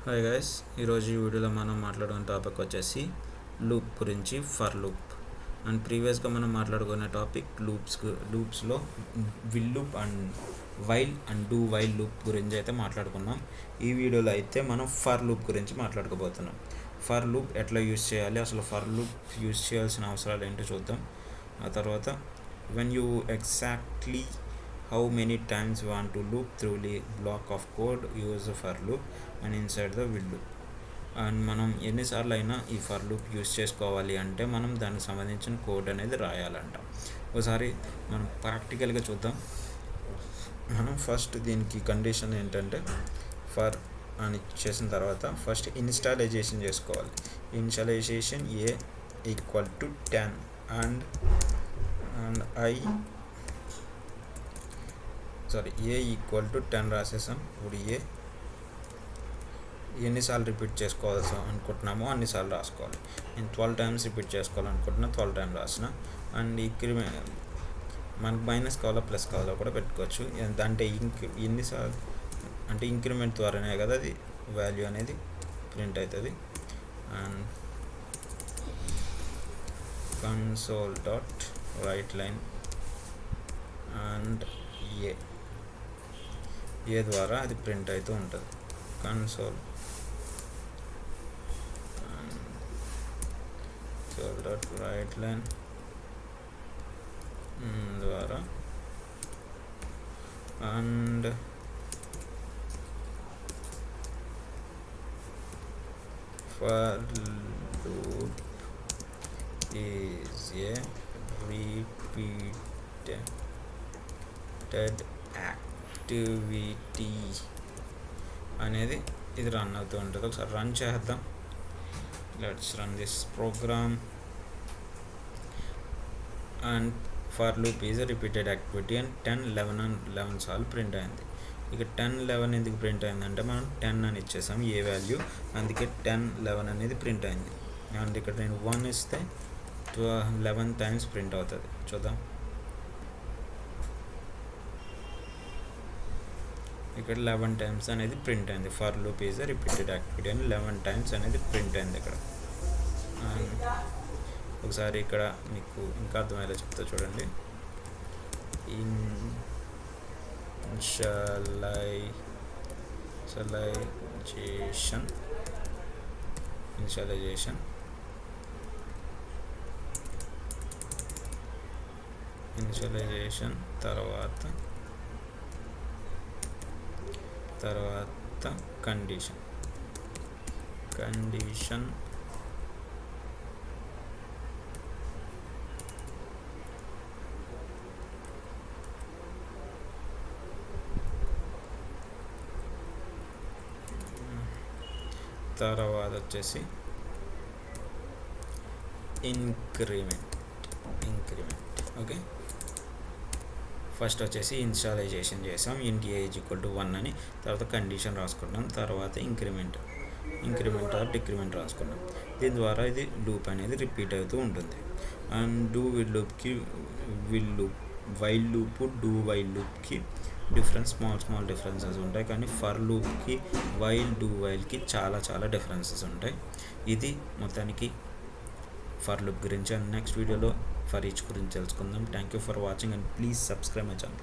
Hi guys, ఈరోజు ఈ వీడియోలో మనం మాట్లాడుకునే టాపిక్ వచ్చేసి లూప్ గురించి, ఫర్ లూప్. అండ్ ప్రీవియస్గా మనం మాట్లాడుకునే టాపిక్ లూప్స్లో while loop and while and do while loop గురించి అయితే మాట్లాడుకున్నాం. ఈ వీడియోలో అయితే మనం ఫర్ లూప్ గురించి మాట్లాడుకోబోతున్నాం. ఫర్ లూప్ ఎట్లా యూజ్ చేయాలి, అసలు ఫర్ లూప్ యూజ్ చేయాల్సిన అవసరాలు ఏంటో చూద్దాం. ఆ తర్వాత when you exactly how many times you want to loop through the block of code, use the for loop and inside the will loop. And మనం ఎన్నిసార్లు అయినా ఈ ఫర్ లూప్ యూజ్ చేసుకోవాలి అంటే మనం దానికి సంబంధించిన కోడ్ అనేది రాయాలంట. ఒకసారి మనం ప్రాక్టికల్గా చూద్దాం. మనం ఫస్ట్ దీనికి కండిషన్ ఏంటంటే ఫర్ అని చేసిన తర్వాత ఫస్ట్ ఇన్స్టాలైజేషన్ చేసుకోవాలి. Initialization a equal to 10 and a equal to 10 రాసేసాం. ఇప్పుడు ఏ ఎన్నిసార్లు రిపీట్ చేసుకోవాల్సి అనుకుంటున్నామో అన్నిసార్లు రాసుకోవాలి. నేను 12 టైమ్స్ రిపీట్ చేసుకోవాలనుకుంటున్నా, 12 టైమ్స్ రాసిన. అండ్ ఇంక్రిమెంట్ మనకు మైనస్ కావాలా ప్లస్ కావాలా కూడా పెట్టుకోవచ్చు. అంటే ఎన్నిసార్లు అంటే ఇంక్రిమెంట్ ద్వారానే కదా అది వాల్యూ అనేది ప్రింట్ అవుతుంది. And console dot write line and a ద్వారా అది ప్రింట్ అవుతూ ఉంటుంది. కన్సోల్ డాట్ రైట్ లైన్ ద్వారా and for loop is a repeated activity అనేది ఇది రన్ అవుతూ ఉంటుంది. ఒకసారి రన్ చేద్దాం. Let's run this program. And for loop is repeated activity and 10, 11 సార్లు ప్రింట్ అయింది. ఇక 10, 11 ఎందుకు ప్రింట్ అయిందంటే మనం 10 అని ఇచ్చేసాం ఏ వాల్యూ, అందుకే 10, 11 అనేది ప్రింట్ అయింది. అండ్ ఇక్కడ నేను 1 ఇస్తే 11 టైమ్స్ ప్రింట్ అవుతుంది. చూద్దాం. ఇక్కడ 11 టైమ్స్ అనేది ప్రింట్ అయింది. For loop is repeated activity అని 11 టైమ్స్ అనేది ప్రింట్ అయింది ఇక్కడ. ఒకసారి ఇక్కడ మీకు ఇంకా అర్థమయ్యేలా చెప్తా చూడండి. ఇనిషియలైజేషన్ తర్వాత కండిషన్ తర్వాత వచ్చేసి ఇంక్రిమెంట్. ఓకే, ఫస్ట్ వచ్చేసి ఇన్స్టాలైజేషన్ చేసాం. ఇంట్ ఏ ఈజ్ ఈక్వల్ టు 1 అని, తర్వాత కండిషన్ రాసుకున్నాం, తర్వాత ఇంక్రిమెంట్ ఆర్ డిక్రిమెంట్ రాసుకున్నాం. దీని ద్వారా ఇది లూప్ అనేది రిపీట్ అవుతూ ఉంటుంది. And do while loop do while లూప్కి స్మాల్ డిఫరెన్సెస్ ఉంటాయి. కానీ ఫర్ లూప్కి డూ వైల్కి చాలా డిఫరెన్సెస్ ఉంటాయి. ఇది మొత్తానికి ఫర్ లూప్ గురించి. అండ్ నెక్స్ట్ వీడియోలో ఫర్ ఈచ్ గురించి తెలుసుకుందాం. Thank you for watching and please subscribe my channel.